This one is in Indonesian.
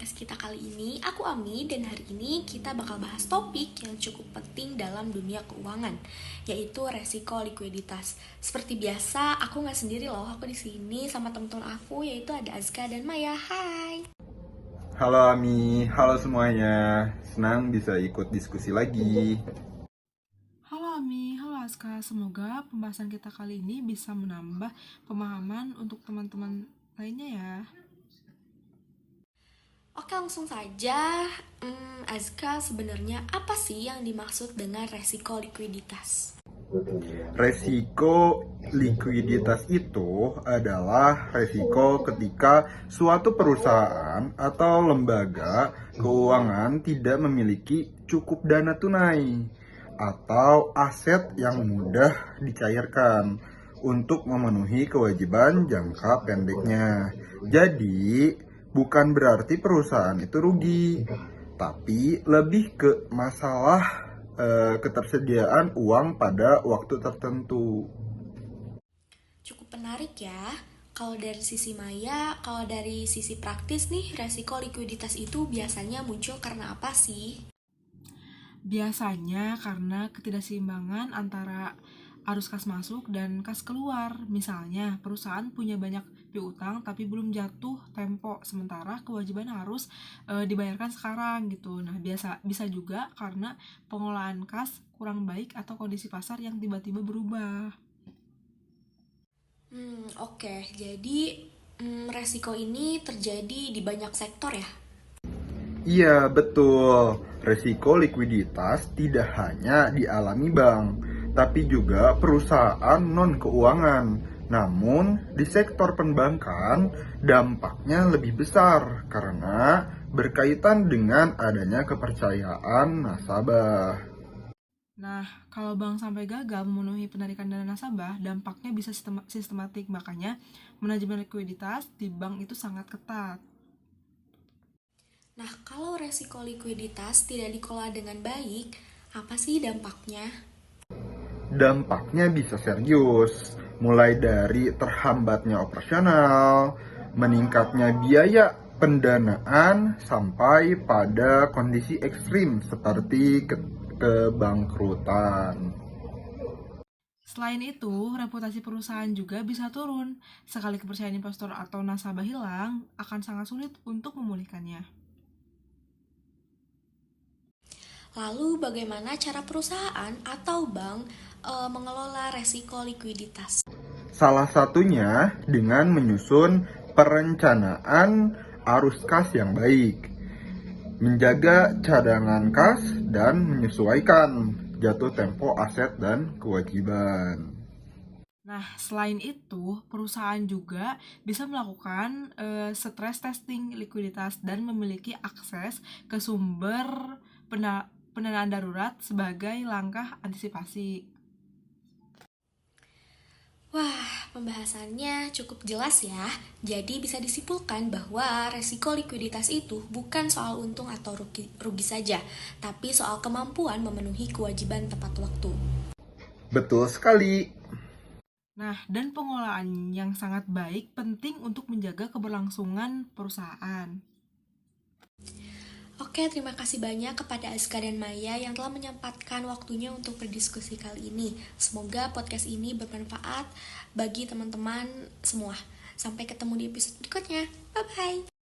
podcast kita kali ini. Aku Ami dan hari ini kita bakal bahas topik yang cukup penting dalam dunia keuangan, yaitu resiko likuiditas. Seperti biasa, aku nggak sendiri loh. Aku di sini sama teman-teman aku, yaitu ada Azka dan Maya. Hai. Halo Ami, halo semuanya. Senang bisa ikut diskusi lagi. Halo Ami, halo Aska. Semoga pembahasan kita kali ini bisa menambah pemahaman untuk teman-teman lainnya ya. Oke, langsung saja. Azka, sebenarnya apa sih yang dimaksud dengan resiko likuiditas? Resiko likuiditas itu adalah resiko ketika suatu perusahaan atau lembaga keuangan tidak memiliki cukup dana tunai atau aset yang mudah dicairkan untuk memenuhi kewajiban jangka pendeknya. Jadi, bukan berarti perusahaan itu rugi, tapi lebih ke masalah ketersediaan uang pada waktu tertentu. Cukup menarik ya. Kalau dari sisi Maya, kalau dari sisi praktis nih, resiko likuiditas itu biasanya muncul karena apa sih? Biasanya karena ketidakseimbangan antara arus kas masuk dan kas keluar. Misalnya, perusahaan punya banyak piutang tapi belum jatuh tempo, sementara kewajiban harus dibayarkan sekarang gitu. Nah, bisa juga karena pengelolaan kas kurang baik atau kondisi pasar yang tiba-tiba berubah. Oke. Jadi resiko ini terjadi di banyak sektor ya? Iya, betul. Resiko likuiditas tidak hanya dialami bank, tapi juga perusahaan non-keuangan. Namun, di sektor perbankan, dampaknya lebih besar karena berkaitan dengan adanya kepercayaan nasabah. Nah, kalau bank sampai gagal memenuhi penarikan dana nasabah, dampaknya bisa sistematik. Makanya, manajemen likuiditas di bank itu sangat ketat. Nah, kalau resiko likuiditas tidak dikelola dengan baik, apa sih dampaknya? Dampaknya bisa serius, mulai dari terhambatnya operasional, meningkatnya biaya pendanaan, sampai pada kondisi ekstrim seperti kebangkrutan. Selain itu, reputasi perusahaan juga bisa turun. Sekali kepercayaan investor atau nasabah hilang, akan sangat sulit untuk memulihkannya. Lalu bagaimana cara perusahaan atau bank mengelola resiko likuiditas? Salah satunya dengan menyusun perencanaan arus kas yang baik, menjaga cadangan kas, dan menyesuaikan jatuh tempo aset dan kewajiban. Nah, selain itu, perusahaan juga bisa melakukan stress testing likuiditas dan memiliki akses ke sumber pendanaan darurat sebagai langkah antisipasi. Wah, pembahasannya cukup jelas ya. Jadi bisa disimpulkan bahwa resiko likuiditas itu bukan soal untung atau rugi saja, tapi soal kemampuan memenuhi kewajiban tepat waktu. Betul sekali. Nah, dan pengelolaan yang sangat baik penting untuk menjaga keberlangsungan perusahaan. Oke, terima kasih banyak kepada Azka dan Maya yang telah menyempatkan waktunya untuk berdiskusi kali ini. Semoga podcast ini bermanfaat bagi teman-teman semua. Sampai ketemu di episode berikutnya. Bye-bye.